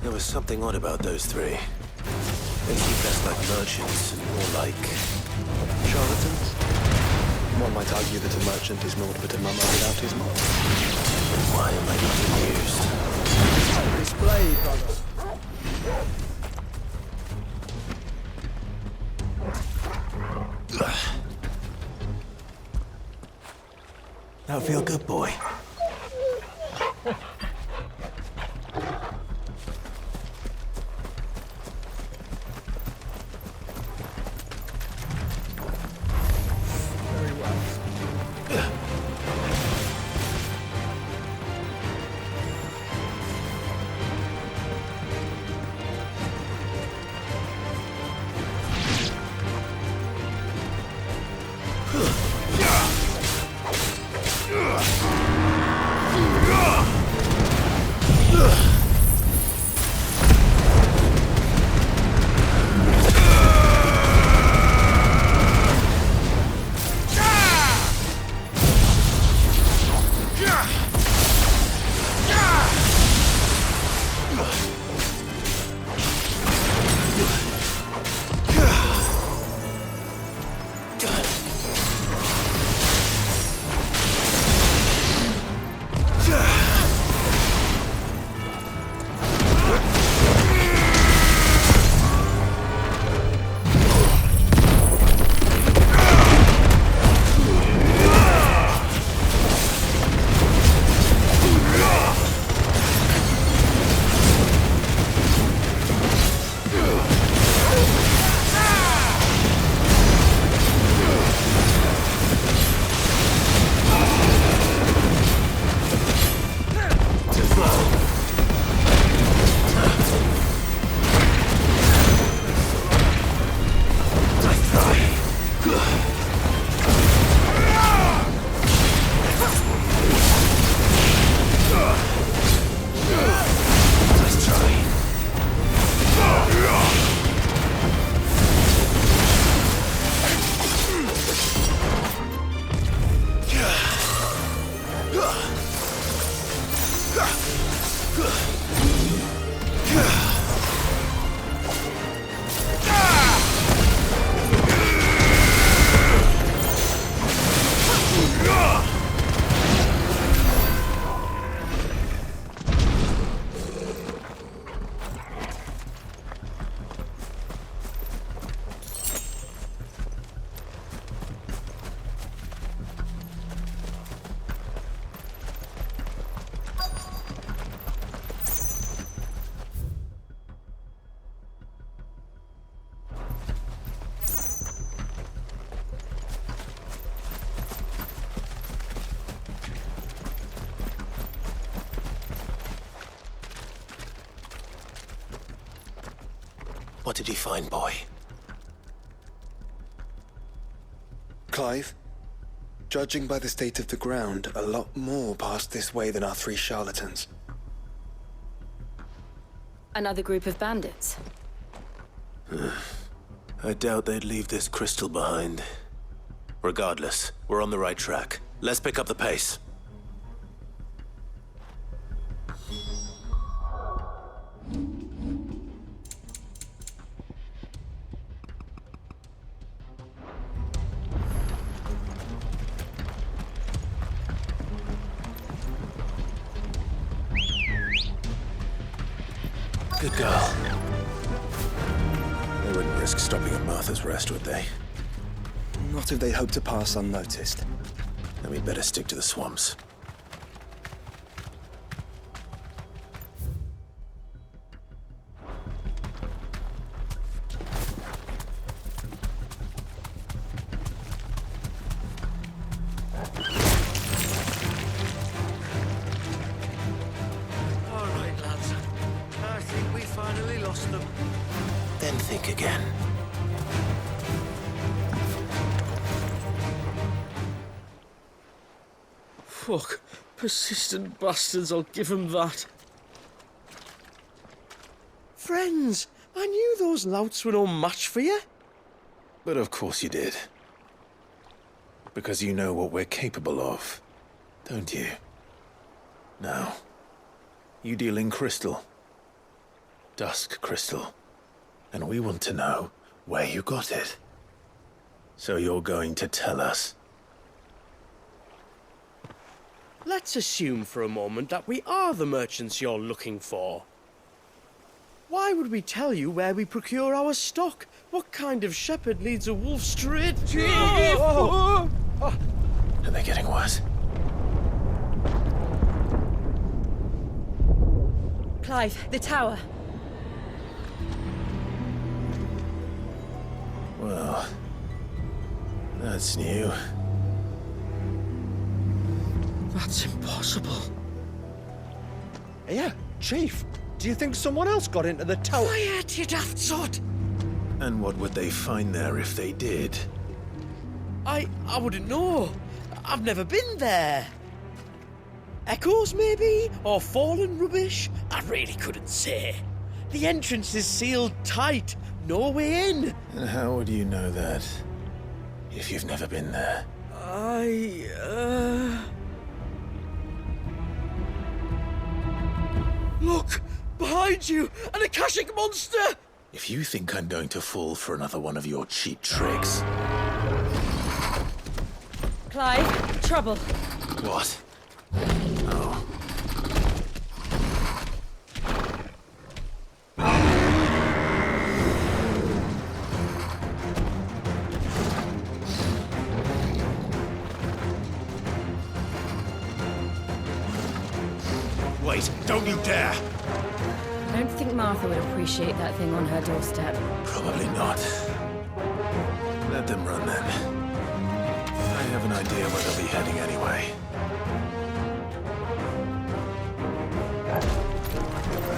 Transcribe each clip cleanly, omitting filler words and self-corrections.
There was something odd about those three. They seemed less like merchants and more like... charlatans? One might argue that a merchant is naught but a mummer without his mouth. Why am I not amused? Display, brother. That feel good, boy. What did you find, boy? Clive, judging by the state of the ground, a lot more passed this way than our three charlatans. Another group of bandits? I doubt they'd leave this crystal behind. Regardless, we're on the right track. Let's pick up the pace. Good girl. They wouldn't risk stopping at Martha's Rest, would they? Not if they hope to pass unnoticed. Then we'd better stick to the swamps. Then think again. Fuck. Persistent bastards, I'll give them that. Friends, I knew those louts were no match for you. But of course you did. Because you know what we're capable of, don't you? Now, you deal in crystal. dusk crystal. And we want to know where you got it. So you're going to tell us? Let's assume for a moment that we are the merchants you're looking for. Why would we tell you where we procure our stock? What kind of shepherd leads a wolf straight to... Are they getting worse? Clive, the tower. Well, that's new. That's impossible. Yeah, Chief. Do you think someone else got into the tower? Quiet, you daft sot! And what would they find there if they did? I wouldn't know. I've never been there. Echoes, maybe? Or fallen rubbish? I really couldn't say. The entrance is sealed tight. No way in. And how would you know that, if you've never been there? Look! Behind you! An Akashic monster! If you think I'm going to fall for another one of your cheap tricks... Clive, trouble. What? Oh. Wait, don't you dare! I don't think Martha would appreciate that thing on her doorstep. Probably not. Let them run then. I have an idea where they'll be heading anyway.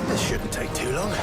This shouldn't take too long.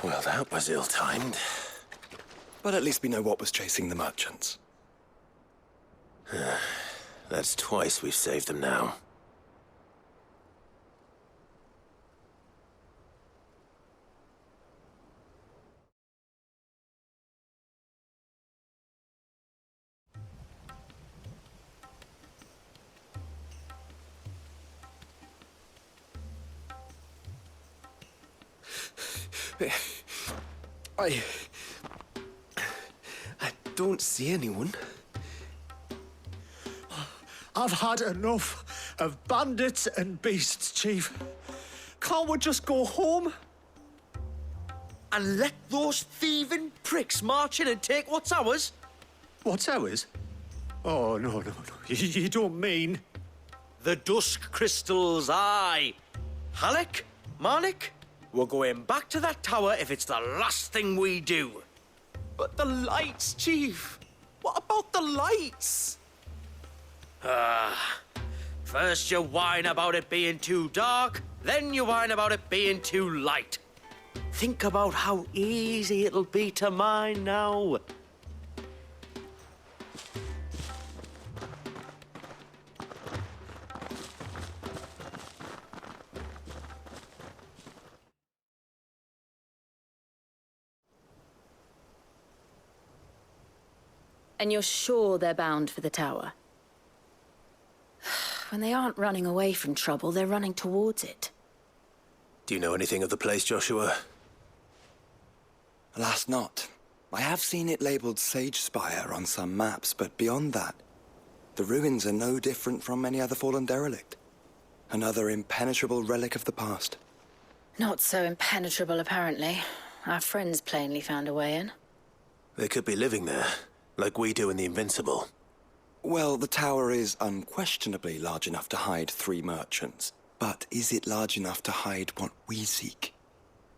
Well, that was ill-timed. But at least we know what was chasing the merchants. That's twice we've saved them now. don't see anyone. I've had enough of bandits and beasts, Chief. Can't we just go home? And let those thieving pricks march in and take what's ours? What's ours? Oh, no. You don't mean... The dusk crystals, aye. Halleck, Marnik, we're going back to that tower if it's the last thing we do. But the lights, Chief! What about the lights? First you whine about it being too dark, then you whine about it being too light. Think about how easy it'll be to mine now. And you're sure they're bound for the tower? When they aren't running away from trouble, they're running towards it. Do you know anything of the place, Joshua? Alas, not. I have seen it labelled Sagespire on some maps, but beyond that, the ruins are no different from any other fallen derelict. Another impenetrable relic of the past. Not so impenetrable, apparently. Our friends plainly found a way in. They could be living there, like we do in the Invincible. Well, the tower is unquestionably large enough to hide 3 merchants. But is it large enough to hide what we seek?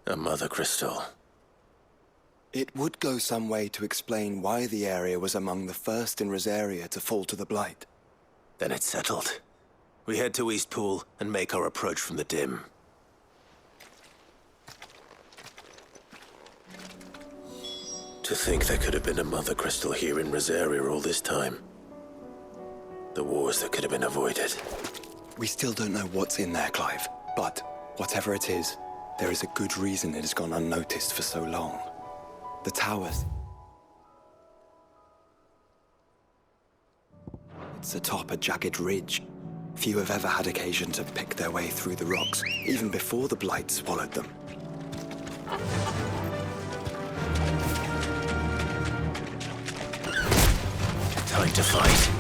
A mother crystal. It would go some way to explain why the area was among the first in Rosaria to fall to the Blight. Then it's settled. We head to Eastpool and make our approach from the dim. To think there could have been a mother crystal here in Rosaria all this time. The wars that could have been avoided. We still don't know what's in there, Clive. But whatever it is, there is a good reason it has gone unnoticed for so long. The towers. It's atop a jagged ridge. Few have ever had occasion to pick their way through the rocks, even before the Blight swallowed them. Time to fight.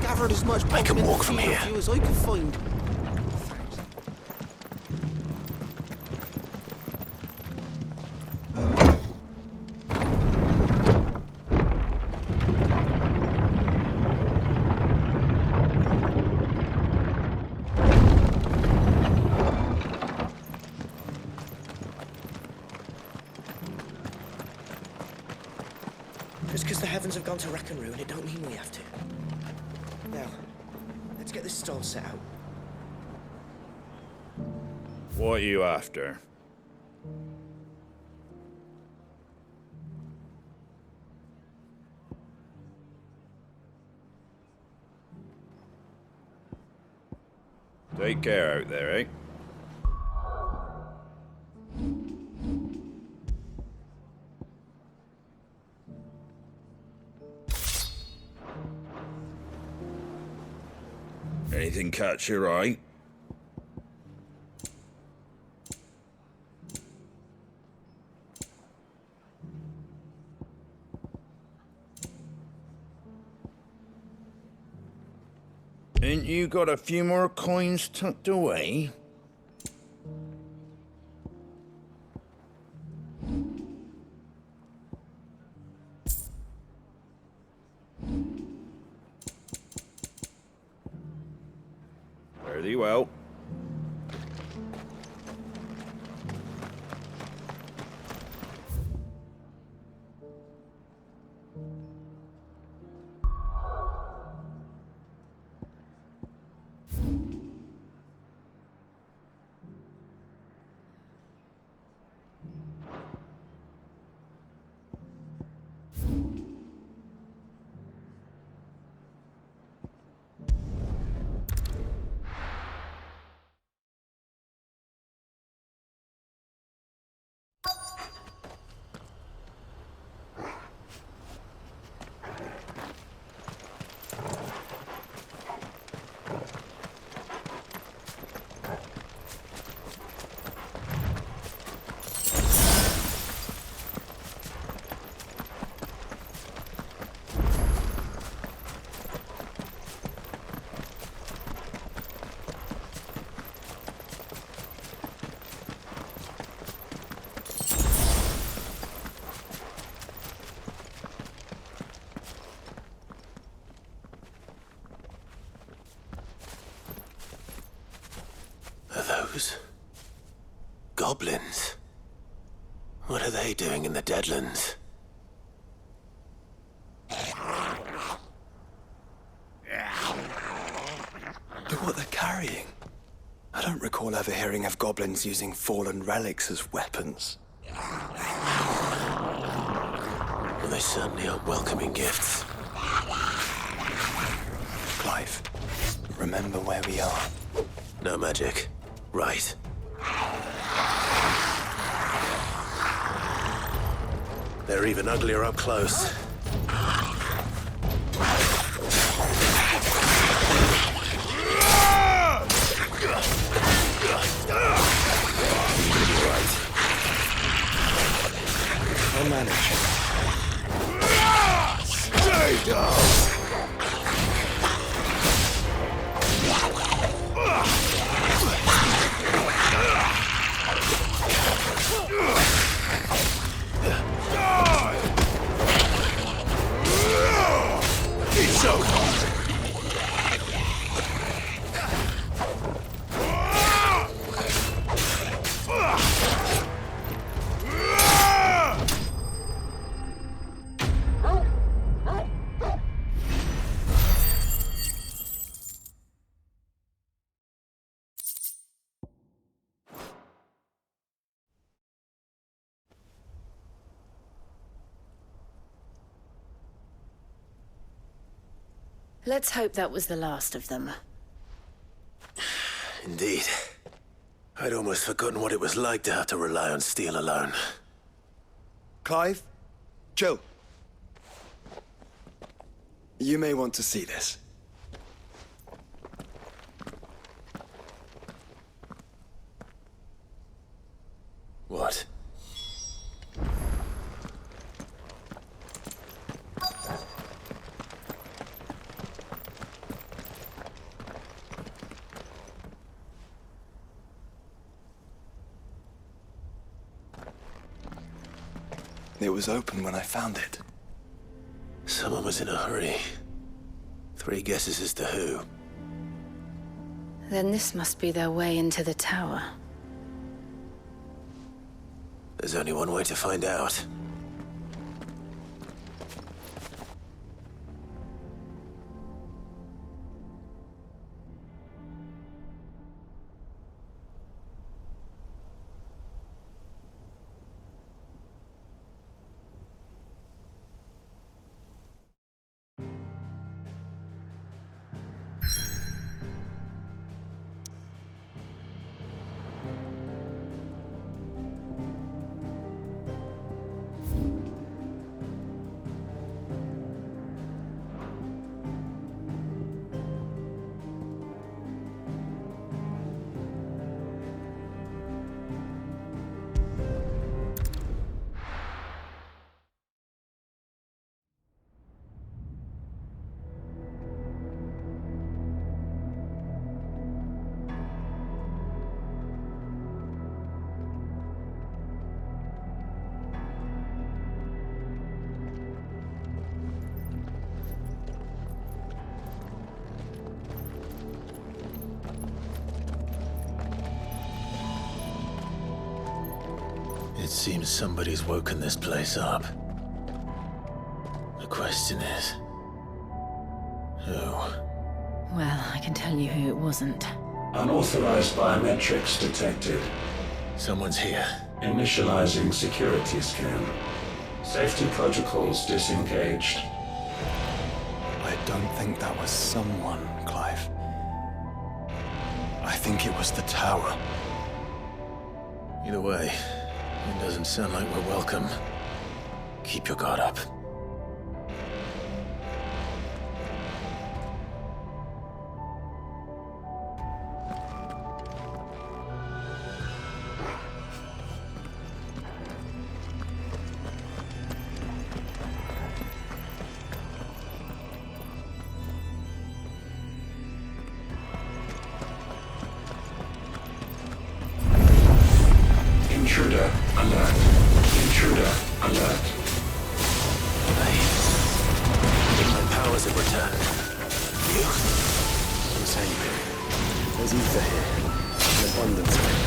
Gathered as much I can walk from from here. you as I could find. Just because the heavens have gone to rack and ruin, it don't mean we have to. Now, let's get this stall set out. What are you after? Take care out there, eh? Anything catch your eye? Ain't you got a few more coins tucked away? Fairly well. Those goblins. What are they doing in the Deadlands? Look what they're carrying. I don't recall ever hearing of goblins using fallen relics as weapons. Well, they certainly aren't welcoming gifts. Clive, remember where we are. No magic. Right. They're even uglier up close. I'll manage. Stay down! It's so hard! Let's hope that was the last of them. Indeed. I'd almost forgotten what it was like to have to rely on steel alone. Clive? Jill. You may want to see this. What? It was open when I found it. Someone was in a hurry. 3 guesses as to who. Then this must be their way into the tower. There's only one way to find out. It seems somebody's woken this place up. The question is... who? Well, I can tell you who it wasn't. Unauthorized biometrics detected. Someone's here. Initializing security scan. Safety protocols disengaged. I don't think that was someone, Clive. I think it was the tower. Either way, it doesn't sound like we're welcome. Keep your guard up. Intruder alert. Intruder alert. My powers have returned. You? Same. There's ether here. abundance.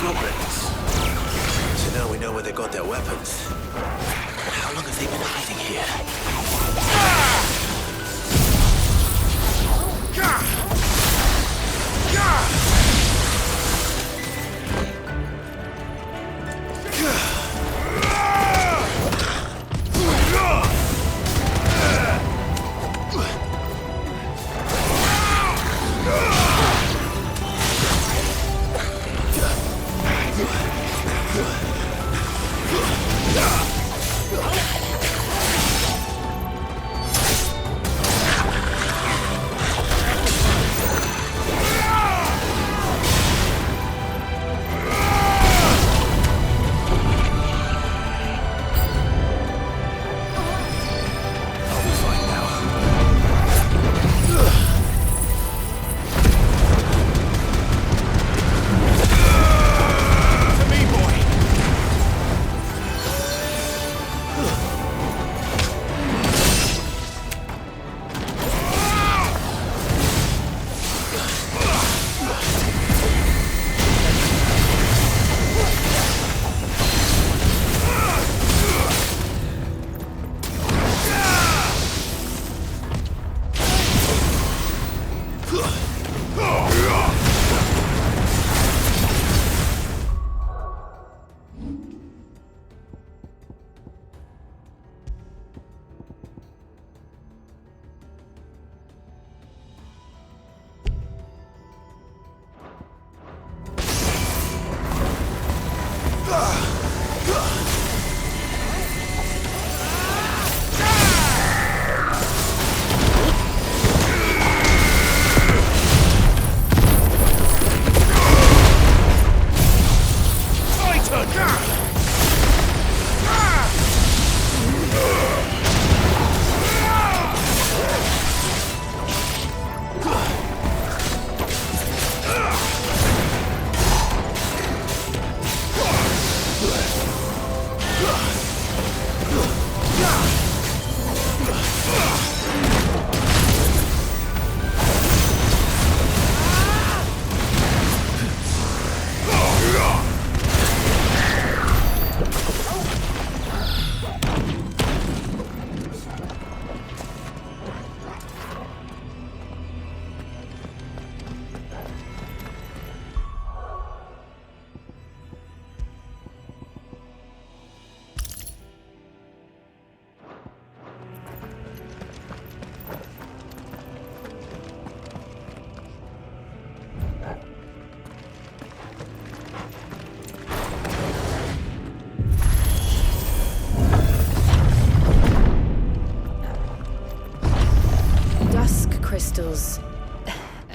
Goblins. So now we know where they got their weapons. But how long have they been hiding here? Yeah!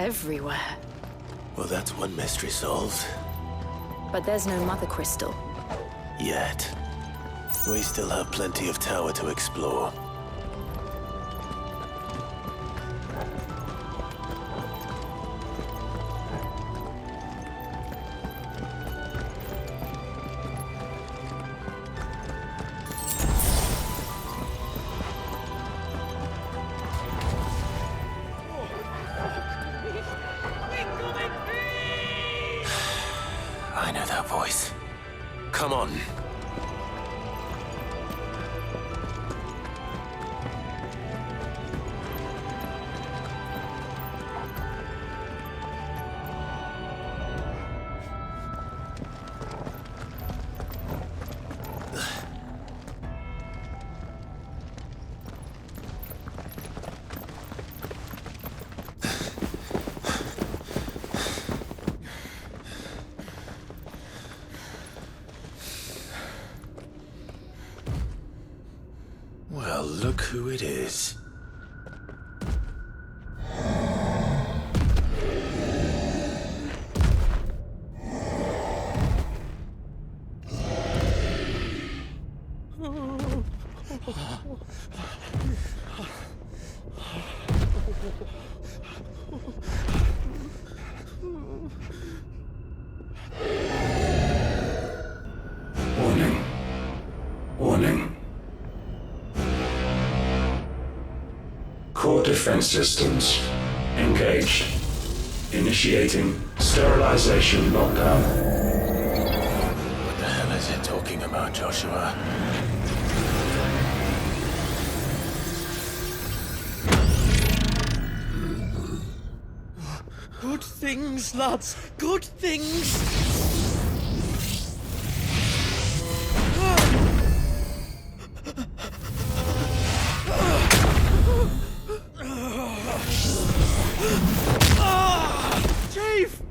everywhere. Well, that's one mystery solved. But there's no mother crystal. Yet. We still have plenty of tower to explore. I know that voice. Come on. Well, look who it is. Warning. Warning. Core defense systems engaged. Initiating sterilization lockdown. What the hell is it talking about, Joshua? Good things, lads. Good things. Chief!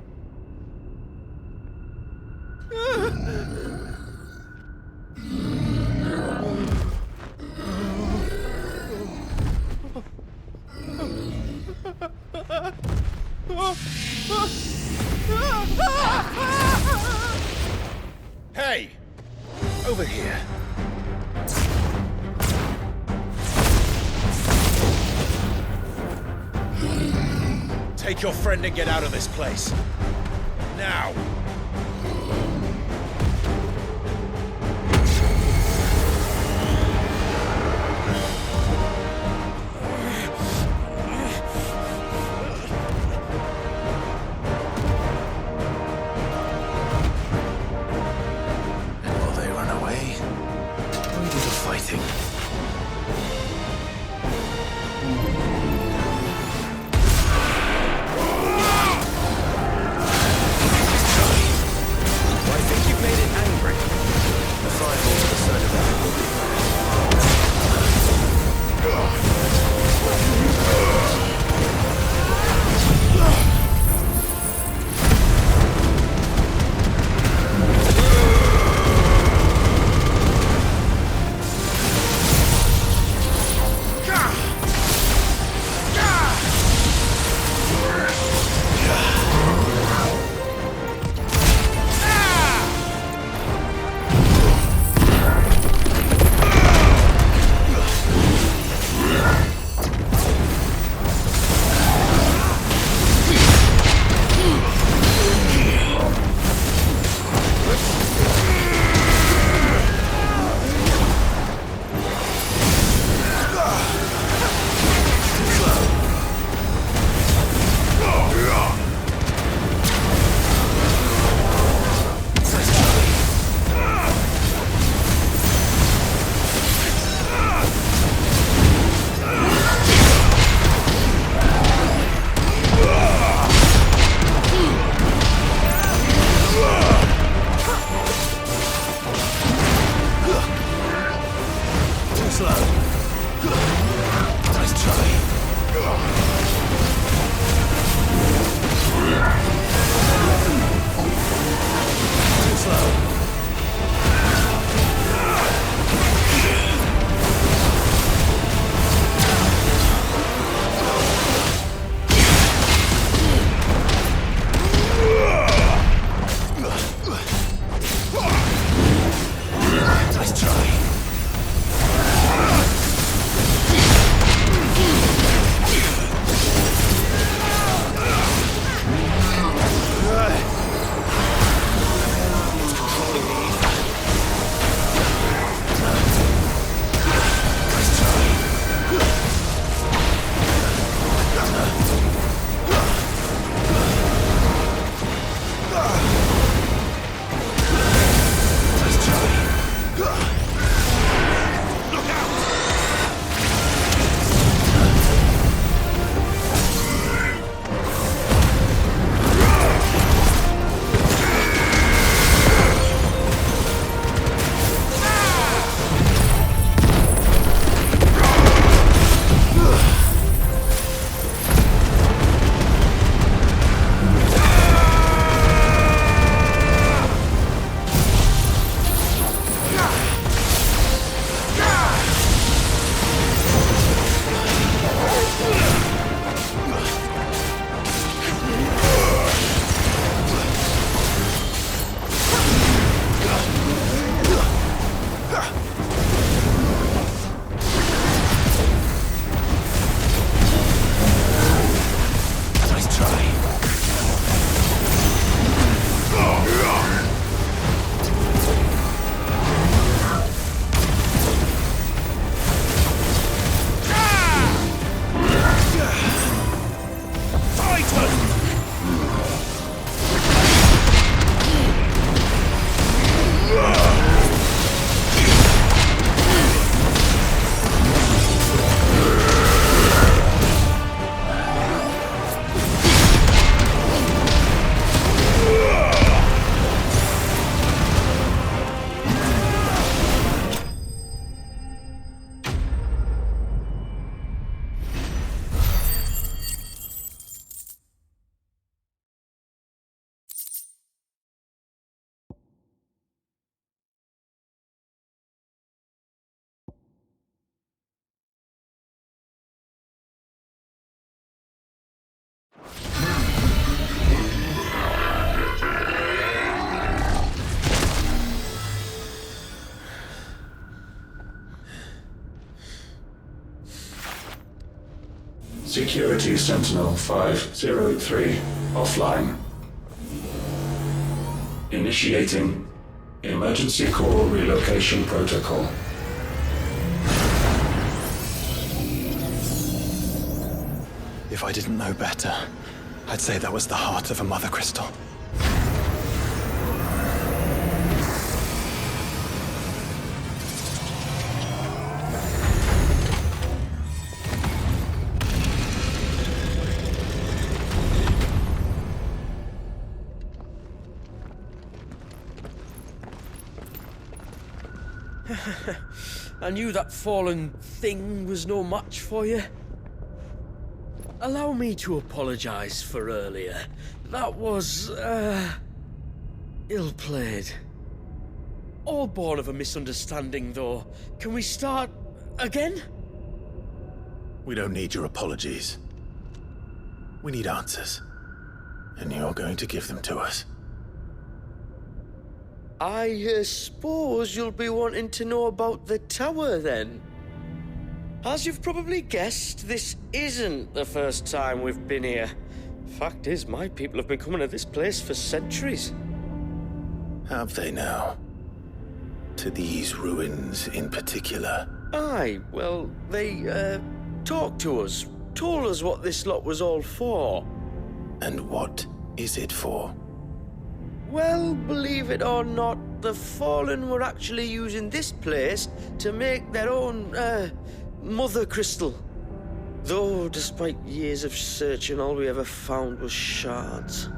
Hey! Over here. Take your friend and get out of this place. Now! And will they run away? We do the fighting. I think you've made it angry. The fireball to the side of that will be Security Sentinel 503 offline. Initiating Emergency Core Relocation Protocol. If I didn't know better, I'd say that was the heart of a Mother Crystal. I knew that fallen thing was no match for you. Allow me to apologize for earlier. That was, ill-played. All born of a misunderstanding, though. Can we start again? We don't need your apologies. We need answers. And you're going to give them to us. I suppose you'll be wanting to know about the tower, then? As you've probably guessed, this isn't the first time we've been here. Fact is, my people have been coming to this place for centuries. Have they now? To these ruins in particular? Aye, well, they, talked to us, told us what this lot was all for. And what is it for? Well, believe it or not, the Fallen were actually using this place to make their own, Mother Crystal. Though, despite years of searching, all we ever found was shards.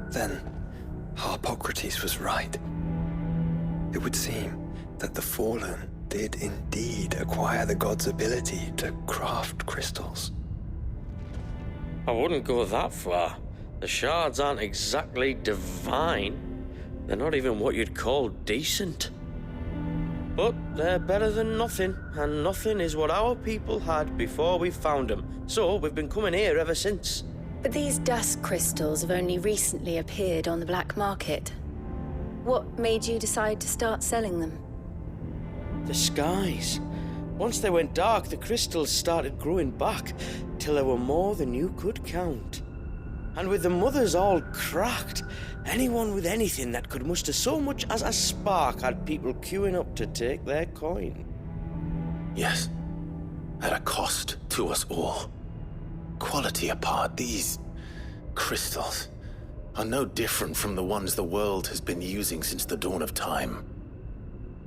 Then, Harpocrates was right. It would seem that the Fallen did indeed acquire the god's ability to craft crystals. I wouldn't go that far. The shards aren't exactly divine. They're not even what you'd call decent. But they're better than nothing, and nothing is what our people had before we found them. So we've been coming here ever since. But these dust crystals have only recently appeared on the black market. What made you decide to start selling them? The skies. Once they went dark, the crystals started growing back, till there were more than you could count. And with the mothers all cracked, anyone with anything that could muster so much as a spark had people queuing up to take their coin. Yes. At a cost to us all. Quality apart, these crystals are no different from the ones the world has been using since the dawn of time.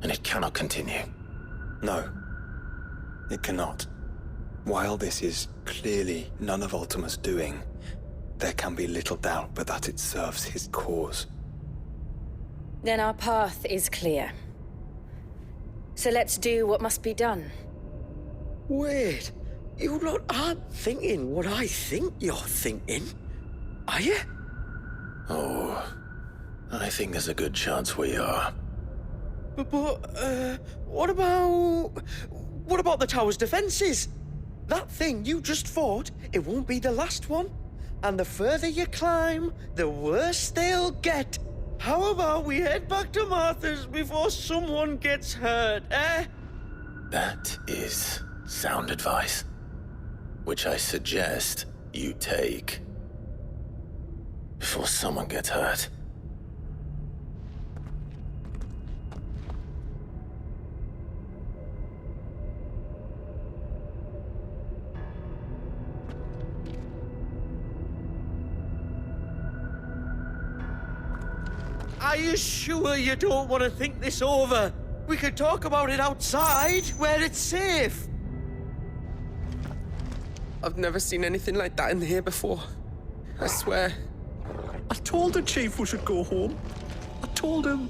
And it cannot continue. No, it cannot. While this is clearly none of Ultima's doing, there can be little doubt but that it serves his cause. Then our path is clear. So let's do what must be done. Wait, you lot aren't thinking what I think you're thinking, are you? Oh, I think there's a good chance we are. But what about the tower's defenses? That thing you just fought, it won't be the last one. And the further you climb, the worse they'll get. How about we head back to Martha's before someone gets hurt, eh? That is sound advice, which I suggest you take before someone gets hurt. Are you sure you don't want to think this over? We could talk about it outside, where it's safe. I've never seen anything like that in here before. I swear. I told the chief we should go home. I told him